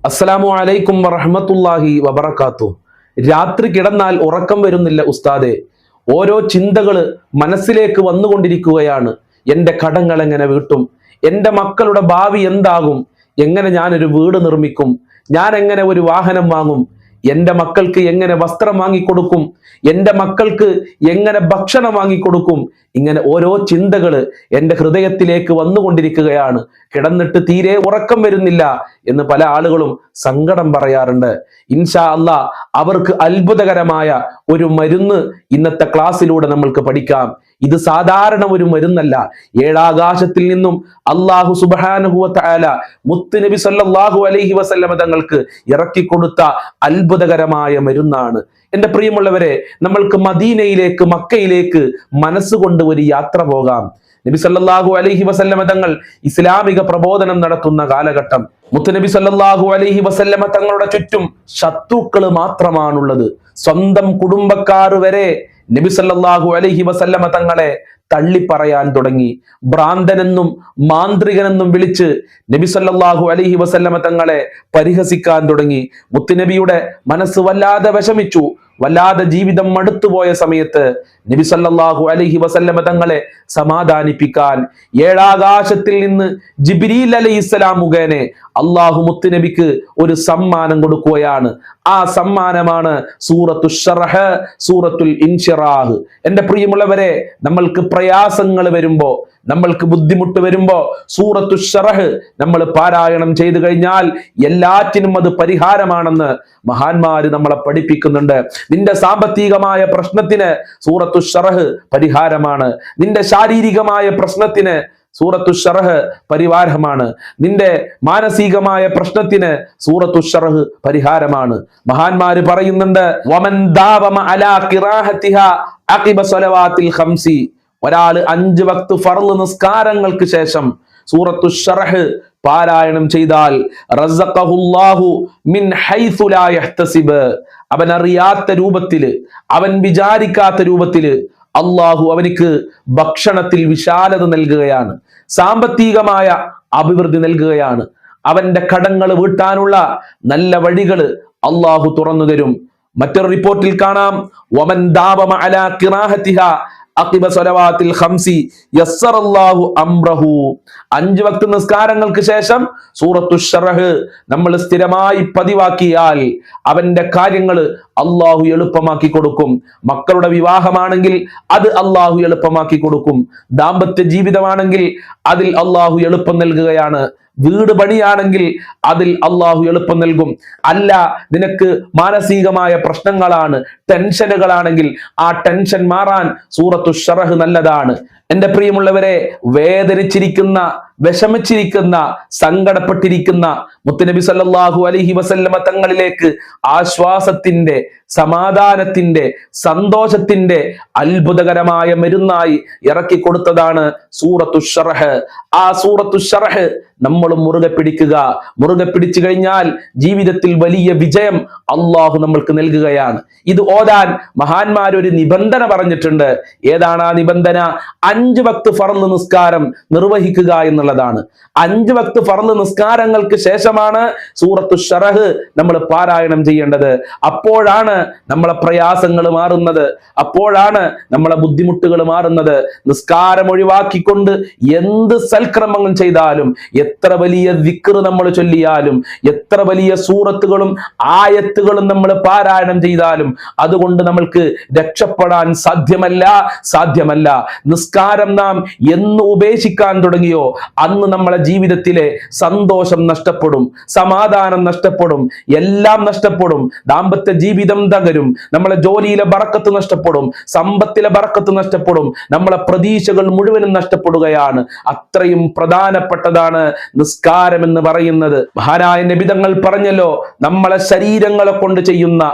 അസ്സലാമു അലൈക്കും വറഹ്മത്തുള്ളാഹി വബറകാതുഹു. രാത്രി കിടന്നാൽ ഉറക്കം വരുന്നില്ല ഉസ്താദെ. ഓരോ ചിന്തകൾ മനസ്സിലേക്ക് വന്നുകൊണ്ടിരിക്കുകയാണ്. എൻ്റെ കടങ്ങൾ എങ്ങനെ വീട്ടും? എൻ്റെ മക്കളുടെ ഭാവി എന്താകും? എങ്ങനെ ഞാനൊരു വീട് നിർമ്മിക്കും? ഞാൻ എങ്ങനെ ഒരു വാഹനം വാങ്ങും? എൻ്റെ മക്കൾക്ക് എങ്ങനെ വസ്ത്രം വാങ്ങിക്കൊടുക്കും? എൻ്റെ മക്കൾക്ക് എങ്ങനെ ഭക്ഷണം വാങ്ങിക്കൊടുക്കും? ഇങ്ങനെ ഓരോ ചിന്തകൾ എൻ്റെ ഹൃദയത്തിലേക്ക് വന്നുകൊണ്ടിരിക്കുകയാണ്. കിടന്നിട്ട് തീരെ ഉറക്കം വരുന്നില്ല എന്ന് പല ആളുകളും സങ്കടം പറയാറുണ്ട്. ഇൻഷാ അല്ലാ അവർക്ക് അത്ഭുതകരമായ ഒരു മരുന്ന് ഇന്നത്തെ ക്ലാസ്സിലൂടെ നമ്മൾക്ക് പഠിക്കാം. ഇത് സാധാരണ ഒരു മരുന്നല്ല. ഏഴാകാശത്തിൽ നിന്നും അല്ലാഹു സുബ്ഹാനഹു വ തആല മുത്ത് നബി സല്ലല്ലാഹു അലൈഹി വസല്ലമ തങ്ങൾക്ക് ഇറക്കിക്കൊടുത്ത അത്ഭുതകരമായ മരുന്നാണ്. എൻ്റെ പ്രിയമുള്ളവരെ, നമ്മൾക്ക് മദീനയിലേക്ക്, മക്കയിലേക്ക് മനസ്സുകൊണ്ട് ഒരു യാത്ര പോകാം. നബി സല്ലല്ലാഹു അലൈഹി വസല്ലമ തങ്ങൾ ഇസ്ലാമിക പ്രബോധനം നടത്തുന്ന കാലഘട്ടം. മുത്തുനബി സല്ലല്ലാഹു അലൈഹി വസല്ലമ തങ്ങളുടെ ചുറ്റും ശത്രുക്കൾ മാത്രമാണുള്ളത്. സ്വന്തം കുടുംബക്കാർ വരെ നബി സല്ലല്ലാഹു അലൈഹി വസല്ലമ തങ്ങളെ തള്ളിപ്പറയാൻ തുടങ്ങി. ഭ്രാന്തനെന്നും മാന്ത്രികനെന്നും വിളിച്ച് നബി സല്ലല്ലാഹു അലൈഹി വസല്ലമ തങ്ങളെ പരിഹസിക്കാൻ തുടങ്ങി. മുത്തുനബിയുടെ മനസ്സ് വല്ലാതെ വിഷമിച്ചു. വല്ലാതെ ജീവിതം മടുത്തുപോയ സമയത്ത് നബി സല്ലല്ലാഹു അലൈഹി വസല്ലമ തങ്ങളെ സമാധാനിപ്പിക്കാൻ ഏഴാകാശത്തിൽ നിന്ന് ജിബ്രീൽ അലൈഹിസ്സലാം മുഖേന അല്ലാഹു മുത്തുനബിക്ക് ഒരു സമ്മാനം കൊടുക്കുകയാണ്. ആ സമ്മാനമാണ് സൂറത്തു ശറഹ്, സൂറത്തുൽ ഇൻശിറാഹ്. എൻ്റെ പ്രിയമുള്ളവരെ, നമ്മൾക്ക് പ്രയാസങ്ങൾ വരുമ്പോ, നമ്മൾക്ക് ബുദ്ധിമുട്ട് വരുമ്പോ സൂറത്തു ശറഹ് നമ്മൾ പാരായണം ചെയ്തു കഴിഞ്ഞാൽ എല്ലാറ്റിനും അത് പരിഹാരമാണെന്ന് മഹാന്മാര് നമ്മളെ പഠിപ്പിക്കുന്നുണ്ട്. നിന്റെ സാമ്പത്തികമായ പ്രശ്നത്തിന് സൂറത്തു ശറഹ് പരിഹാരമാണ്. നിന്റെ ശാരീരികമായ പ്രശ്നത്തിന് സൂറത്തു ശറഹ് പരിഹാരമാണ്. നിന്റെ മാനസികമായ പ്രശ്നത്തിന് സൂറത്തു ശറഹ് പരിഹാരമാണ്. മഹാന്മാര് പറയുന്നുണ്ട്, വമൻ ദാവമ അലാ ഖിറാഅത്തിഹാ അഖിബ സ്വലവാത്തിൽ ഖംസി. ഒരാൾ 5 വക്ത് ഫർള് നിസ്കാരങ്ങൾക്ക് ശേഷം സൂറത്തു ശറഹ് പാരായണം ചെയ്താൽ റസഖഹുല്ലാഹു മിൻ ഹൈസു ലാ യഹ്തസിബ്. അവൻ അറിയാത്ത രൂപത്തില്, അവൻ വിചാരിക്കാത്ത രൂപത്തില് അള്ളാഹു അവനിക്ക് ഭക്ഷണത്തിൽ വിശാലത നൽകുകയാണ്, സാമ്പത്തികമായ അഭിവൃദ്ധി നൽകുകയാണ്. അവന്റെ കടങ്ങൾ വീട്ടാനുള്ള നല്ല വഴികൾ അള്ളാഹു തുറന്നു തരും. മറ്റൊരു റിപ്പോർട്ടിൽ കാണാം, വമൻ ദാവമ അലാ ഖിറാഅത്തിഹാ അഖിബ സ്വലവാത്തിൽ ഖംസി യസ്സറല്ലാഹു അംറഹു. 5 വക്ത് നിസ്കാരങ്ങൾക്ക് ശേഷം സൂറത്തു ശറഹ് നമ്മൾ സ്ഥിരമായി പതിവാക്കിയാൽ അവന്റെ കാര്യങ്ങൾ അള്ളാഹു എളുപ്പമാക്കി കൊടുക്കും. മക്കളുടെ വിവാഹമാണെങ്കിൽ അത് അള്ളാഹു എളുപ്പമാക്കി കൊടുക്കും. ദാമ്പത്യ ജീവിതമാണെങ്കിൽ അതിൽ അള്ളാഹു എളുപ്പം നൽകുകയാണ്. വീട് പണിയാണെങ്കിൽ അതിൽ അള്ളാഹു എളുപ്പം നൽകും. അല്ല, നിനക്ക് മാനസികമായ പ്രശ്നങ്ങളാണ്, ടെൻഷനുകളാണെങ്കിൽ ആ ടെൻഷൻ മാറാൻ സൂറത്തു ശറഹ് നല്ലതാണ്. എൻ്റെ പ്രിയമുള്ളവരെ, വേദനിച്ചിരിക്കുന്ന, വിഷമിച്ചിരിക്കുന്ന, സങ്കടപ്പെട്ടിരിക്കുന്ന മുത്തുനബി സല്ലല്ലാഹു അലൈഹി വസല്ലമ തങ്ങളിലേക്ക് ആശ്വാസത്തിന്റെ, സമാധാനത്തിന്റെ, സന്തോഷത്തിന്റെ അത്ഭുതകരമായ മരുന്നായി ഇറക്കി കൊടുത്തതാണ് സൂറത്തു ശറഹ്. ആ സൂറത്തു ശറഹ് നമ്മൾ മുറുകെ പിടിക്കുക. മുറുകെ പിടിച്ചു കഴിഞ്ഞാൽ ജീവിതത്തിൽ വലിയ വിജയം അള്ളാഹു നമ്മൾക്ക് നൽകുകയാണ്. ഇത് ഓതാൻ മഹാന്മാർ ഒരു നിബന്ധന പറഞ്ഞിട്ടുണ്ട്. ഏതാണ് ആ നിബന്ധന? 5 വക്ത് ഫർള് നിസ്കാരം നിർവഹിക്കുക എന്നുള്ളതാണ്. 5 വക്ത് ഫർള് നിസ്കാരങ്ങൾക്ക് ശേഷമാണ് സൂറത്തു ശറഹ് നമ്മൾ പാരായണം ചെയ്യേണ്ടത്. അപ്പോഴാണ് നമ്മളെ പ്രയാസങ്ങൾ മാറുന്നത്, അപ്പോഴാണ് നമ്മളെ ബുദ്ധിമുട്ടുകൾ മാറുന്നത്. നിസ്കാരം ഒഴിവാക്കിക്കൊണ്ട് എന്ത് സൽക്രമങ്ങൾ ചെയ്താലും, എത്ര വലിയ ദിക്ർ നമ്മൾ ചൊല്ലിയാലും, എത്ര വലിയ സൂറത്തുകളും ആയത്തുകളും നമ്മൾ പാരായണം ചെയ്താലും അതുകൊണ്ട് നമ്മൾക്ക് രക്ഷപ്പെടാൻ സാധ്യമല്ല. നിസ്കാരം നാം എന്ന് ഉപേക്ഷിക്കാൻ തുടങ്ങിയോ അന്ന് നമ്മളെ ജീവിതത്തിലെ സന്തോഷം നഷ്ടപ്പെടും, സമാധാനം നഷ്ടപ്പെടും, എല്ലാം നഷ്ടപ്പെടും. ദാമ്പത്യ ജീവിതം തകരും, നമ്മളെ ജോലിയിലെ ബറക്കത്ത് നഷ്ടപ്പെടും, സമ്പത്തിലെ ബറക്കത്ത് നഷ്ടപ്പെടും, നമ്മളെ പ്രതീക്ഷകൾ മുഴുവനും നഷ്ടപ്പെടുകയാണ്. അത്രയും പ്രധാനപ്പെട്ടതാണ് നിസ്കാരം എന്ന് പറയുന്നത്. മഹാനായ നബി തങ്ങൾ പറഞ്ഞല്ലോ, നമ്മളെ ശരീരങ്ങളെ കൊണ്ട് ചെയ്യുന്ന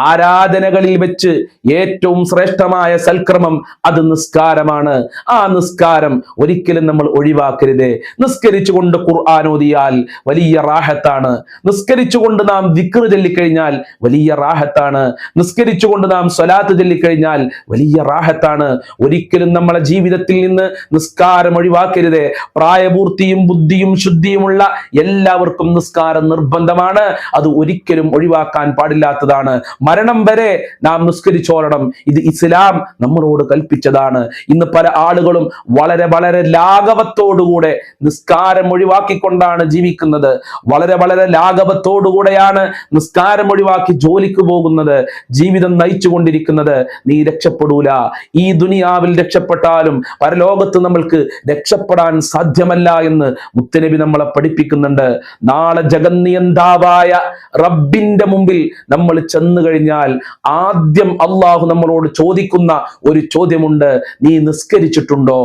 ആരാധനകളിൽ വെച്ച് ഏറ്റവും ശ്രേഷ്ഠമായ സൽക്രമം അത് നിസ്കാരമാണ്. ആ നിസ്കാരം ഒരിക്കലും നമ്മൾ ഒഴിവാക്കരുത്. നിസ്കരിച്ചുകൊണ്ട് ഖുർആൻ ഓതിയാൽ വലിയ റാഹത്താണ്. നിസ്കരിച്ചുകൊണ്ട് നാം ദിക്ർ ചൊല്ലിക്കഴിഞ്ഞാൽ വലിയ റാഹത്താണ്. നിസ്കരിച്ചുകൊണ്ട് നാം സ്വലാത്ത് ചൊല്ലിക്കഴിഞ്ഞാൽ വലിയ റാഹത്താണ്. ഒരിക്കലും നമ്മളെ ജീവിതത്തിൽ നിന്ന് നിസ്കാരം ഒഴിവാക്കരുതേ. പ്രായപൂർത്തിയും ബുദ്ധിയും ശുദ്ധിയുമുള്ള എല്ലാവർക്കും നിസ്കാരം നിർബന്ധമാണ്. അത് ഒരിക്കലും ഒഴിവാക്കാൻ പാടില്ലാത്തതാണ്. മരണം വരെ നാം നിസ്കരിച്ചോളണം. ഇത് ഇസ്ലാം നമ്മളോട് കൽപ്പിച്ചതാണ്. ഇന്ന് പല ആളുകളും വളരെ വളരെ ലാഘവത്തോടുകൂടെ നിസ്കാരം ഒഴിവാക്കിക്കൊണ്ടാണ് ജീവിക്കുന്നത്. വളരെ വളരെ ലാഘവത്തോടുകൂടെയാണ് നിസ്കാരം ഒഴിവാക്കി ജോലിക്ക് പോകുന്നത്, ജീവിതം നയിച്ചു കൊണ്ടിരിക്കുന്നത്. നീ രക്ഷപ്പെടൂല. ഈ ദുനിയാവിൽ രക്ഷപ്പെട്ടാലും പരലോകത്ത് നമ്മൾക്ക് രക്ഷപ്പെടാൻ സാധ്യമല്ല എന്ന് മുത്തനബി നമ്മളെ പഠിപ്പിക്കുന്നുണ്ട്. നാളെ ജഗന്നിയന്താവായ റബ്ബിന്റെ മുമ്പിൽ നമ്മൾ ചെന്നു കഴിഞ്ഞാൽ ആദ്യം അള്ളാഹു നമ്മളോട് ചോദിക്കുന്ന ഒരു ചോദ്യമുണ്ട്: നീ നിസ്കരിച്ചിട്ടുണ്ടോ?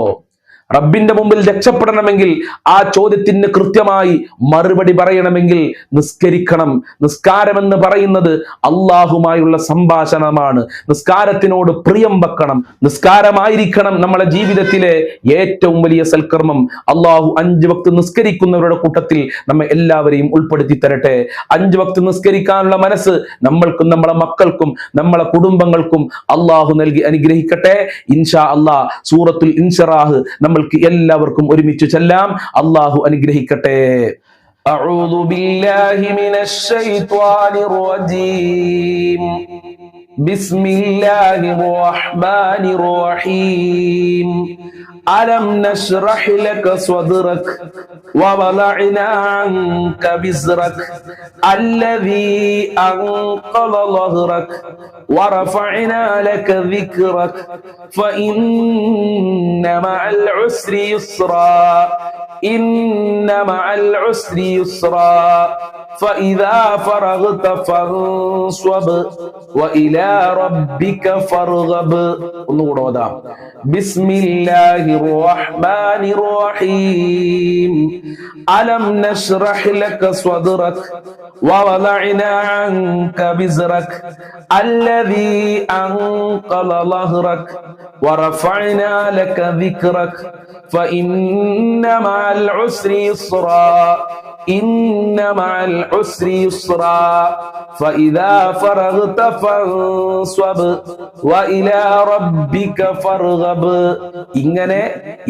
റബ്ബിന്റെ മുമ്പിൽ രക്ഷപ്പെടണമെങ്കിൽ ആ ചോദ്യത്തിന് കൃത്യമായി മറുപടി പറയണമെങ്കിൽ നിസ്കരിക്കണം. നിസ്കാരം എന്ന് പറയുന്നത് അള്ളാഹുമായുള്ള സംഭാഷണമാണ്. നിസ്കാരത്തിനോട് പ്രിയം വെക്കണം. നിസ്കാരമായിരിക്കണം നമ്മളെ ജീവിതത്തിലെ ഏറ്റവും വലിയ സൽക്കർമ്മം. അള്ളാഹു 5 വക്ത് നിസ്കരിക്കുന്നവരുടെ കൂട്ടത്തിൽ നമ്മെ എല്ലാവരെയും ഉൾപ്പെടുത്തി തരട്ടെ. 5 വക്ത് നിസ്കരിക്കാനുള്ള മനസ്സ് നമ്മൾക്കും നമ്മളെ മക്കൾക്കും നമ്മളെ കുടുംബങ്ങൾക്കും അള്ളാഹു നൽകി അനുഗ്രഹിക്കട്ടെ. ഇൻഷാ അള്ളാഹ് സൂറത്തുൽ ഇൻശിറാഹ് നമ്മൾക്ക് എല്ലാവർക്കും ഒരുമിച്ച് ചൊല്ലാം. അള്ളാഹു അനുഗ്രഹിക്കട്ടെ. അഊദു ബില്ലാഹി മിനശ് ശൈത്വാനിർ റജീം. ബിസ്മില്ലാഹിർ റഹ്മാനിർ റഹീം. ألم نشرح لك صدرك ووضعنا عنك وزرك الذي أنقض ظهرك ورفعنا لك ذكرك فإن مع العسر يسرا إن مع العسر يسرا فإذا فرغت فانصب وإلى ربك فارغب. بسم الله الرحمن الرحيم. ألم نشرح لك صدرك ووضعنا عنك وزرك الذي أنقض ظهرك ورفعنا لك ذكرك فإن مع العسر يسرا إن مع العسر يسرا فإذا فرغت فانصب وإلى ربك فارغب. ഇങ്ങനെ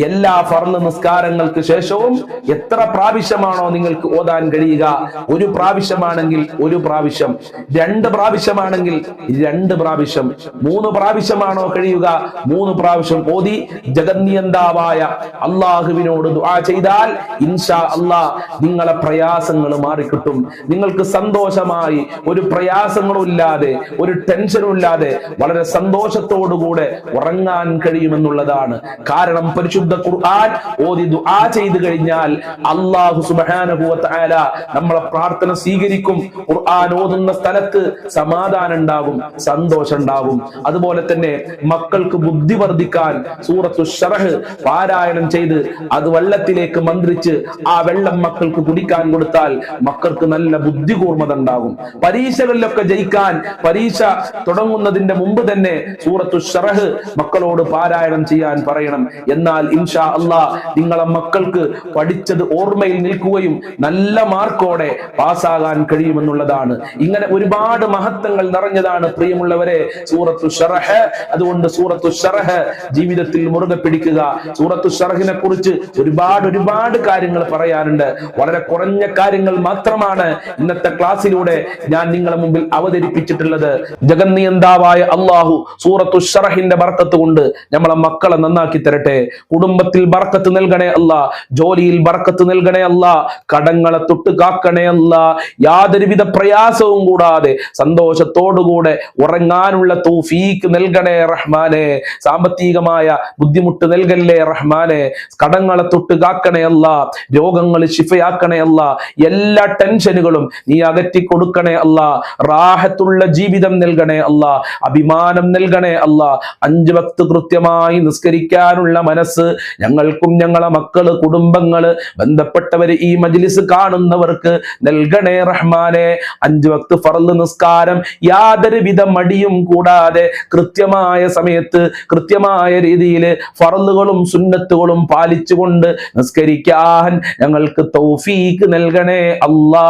എല്ലാ ഫർള് നിസ്കാരങ്ങൾക്ക് ശേഷവും എത്ര പ്രാവശ്യമാണോ നിങ്ങൾക്ക് ഓതാൻ കഴിയുക? 1 പ്രാവശ്യമാണെങ്കിൽ 1 പ്രാവശ്യം, 2 പ്രാവശ്യമാണെങ്കിൽ 2 പ്രാവശ്യം, 3 പ്രാവശ്യമാണോ കഴിയുക 3 പ്രാവശ്യം ഓതി ജഗന്നിയന്താവായ അള്ളാഹുവിനോട് ദുആ ചെയ്താൽ ഇൻഷാ അള്ളാഹ് നിങ്ങളെ പ്രയാസങ്ങൾ മാറിക്കിട്ടും. നിങ്ങൾക്ക് സന്തോഷമായി, ഒരു പ്രയാസങ്ങളും ഇല്ലാതെ, ഒരു ടെൻഷനും ഇല്ലാതെ വളരെ സന്തോഷത്തോടുകൂടെ ഉറങ്ങാൻ കഴിയുമെന്നുള്ളതാണ്. കാരണം പരിശുദ്ധ ഖുർആൻ ഓതി ദുആ ചെയ്തു കഴിഞ്ഞാൽ അല്ലാഹു സുബ്ഹാനഹു വ തആല നമ്മളെ പ്രാർത്ഥന സ്വീകരിക്കും. ഖുർആൻ ഓതുന്ന സ്ഥലത്ത് സമാധാനം ഉണ്ടാകും, സന്തോഷം ഉണ്ടാകും. അതുപോലെ തന്നെ മക്കൾക്ക് ബുദ്ധി വർദ്ധിക്കാൻ സൂറത്തു ശറഹ് പാരായണം ചെയ്ത് അത് വെള്ളത്തിലേക്ക് മന്ത്രിച്ച് ആ വെള്ളം മക്കൾക്ക് കുടിക്കാൻ കൊടുത്താൽ മക്കൾക്ക് നല്ല ബുദ്ധി കൂർമ്മത ഉണ്ടാകും. പരീക്ഷകളിലൊക്കെ ജയിക്കാൻ പരീക്ഷ തുടങ്ങുന്നതിന്റെ മുമ്പ് തന്നെ സൂറത്തു ശറഹ് മക്കളോട് പാരായണം ചെയ്യാൻ പറയണം. എന്നാൽ ഇൻഷാ അല്ലാഹ് നിങ്ങളെ മക്കൾക്ക് പഠിച്ചത് ഓർമ്മയിൽ നിൽക്കുകയും നല്ല മാർക്കോടെ പാസ്സാകാൻ കഴിയുമെന്നുള്ളതാണ്. ഇങ്ങനെ ഒരുപാട് മഹത്വങ്ങൾ നിറഞ്ഞതാണ് പ്രിയമുള്ളവരെ സൂറത്തു ശറഹ്. അതുകൊണ്ട് സൂറത്തു ശറഹ് ജീവിതത്തിൽ മുറുകെ പിടിക്കുക. സൂറത്തു ശറഹിനെ കുറിച്ച് ഒരുപാട് കാര്യങ്ങൾ പറയാനുണ്ട്. വളരെ കുറഞ്ഞ കാര്യങ്ങൾ മാത്രമാണ് ഇന്നത്തെ ക്ലാസ്സിലൂടെ ഞാൻ നിങ്ങളെ മുമ്പിൽ അവതരിപ്പിച്ചിട്ടുള്ളത്. ജഗന്നിയന്താവായ അള്ളാഹു സൂറത്തു ശറഹിന്റെ ബർക്കത്ത് കൊണ്ട് നമ്മളെ മക്കളെ നന്നാക്കി തരട്ടെ. കുടുംബത്തിൽ ബർക്കത്ത് നൽകണേ അല്ലാ, ജോലിയിൽ ബർക്കത്ത് നൽകണേ അല്ലാ, കടങ്ങളെ തൊട്ട് കാക്കണേ അല്ലാ, യാതൊരുവിധ പ്രയാസവും കൂടാതെ സന്തോഷത്തോടുകൂടെ ഉറങ്ങാനുള്ള തൗഫീക്ക് നൽകണേ റഹ്മാനെ. സാമ്പത്തികമായ ബുദ്ധിമുട്ട് നൽകല്ലേ റഹ്മാനെ. കടങ്ങളെ തൊട്ട് കാക്കണേ അല്ലാ, രോഗങ്ങൾ ശിഫയാക്കണേ അല്ലാ, എല്ലാ ടെൻഷനുകളും നീ അകറ്റി കൊടുക്കണേ അല്ലാ, റാഹത്തുള്ള ജീവിതം നൽകണേ അല്ലാ, അഭിമാനം നൽകണേ അല്ലാ. 5 വക്ത് കൃത്യമായി നിസ്കരിക്കാനുള്ള മനസ്സ് ഞങ്ങൾക്കും ഞങ്ങളെ മക്കള്, കുടുംബങ്ങള്, ബന്ധപ്പെട്ടവര്, ഈ മജ്ലിസ് കാണുന്നവർക്ക് നൽകണേ റഹ്മാനെ. 5 വക്ത് ഫർള് നിസ്കാരം യാതൊരുവിധ മടിയും കൂടാതെ കൃത്യമായ സമയത്ത് കൃത്യമായ രീതിയിൽ ഫർളുകളും സുന്നത്തുകളും പാലിച്ചുകൊണ്ട് നിസ്കരിക്കാൻ ഞങ്ങൾക്ക് തൗഫീഖ് തൗഫീഖ് നൽകണേ അല്ലാ,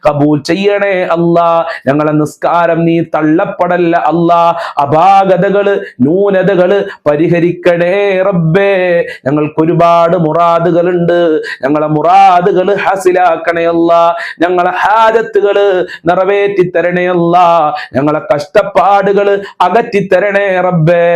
കബൂൽ ചെയ്യണേ അല്ലാ. ഞങ്ങളെ നിസ്കാരം നീ തള്ളപ്പെടല്ല അല്ലാ. അപാകതകള് ന്യൂനതകള് പരിഹരിക്കണേ റബ്ബേ. ഞങ്ങൾക്ക് ഒരുപാട് മുറാദുകളുണ്ട്, ഞങ്ങളെ മുറാദുകള് ഹാസിലാക്കണേ അല്ലാ. ഞങ്ങളെ ഹാജത്തുകള് നിറവേറ്റി തരണേ അല്ലാ. ഞങ്ങളെ കഷ്ടപ്പാടുകള് അകറ്റി തരണേ റബ്ബേ.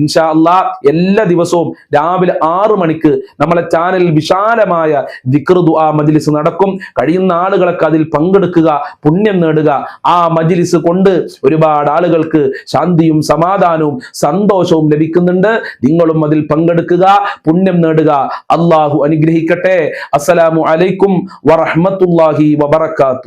ഇൻഷാ അല്ലാ എല്ലാ ദിവസവും രാവിലെ 6 മണിക്ക് നമ്മളെ ചാനലിൽ വിശാലമായ ദിക്ർ ദുആ മജ്ലിസ് നടക്കും. കഴിയുന്ന ആളുകളൊക്കെ അതിൽ പങ്കെടുക്കുക, പുണ്യം നേടുക. ആ മജ്ലിസ് കൊണ്ട് ഒരുപാട് ആളുകൾക്ക് ശാന്തിയും സമാധാനവും സന്തോഷവും ലഭിക്കുന്നുണ്ട്. നിങ്ങളും അതിൽ പങ്കെടുക്കുക, പുണ്യം നേടുക. അല്ലാഹു അനുഗ്രഹിക്കട്ടെ. അസ്സലാമു അലൈക്കും വറഹ്മത്തുള്ളാഹി വബറകാതുഹു.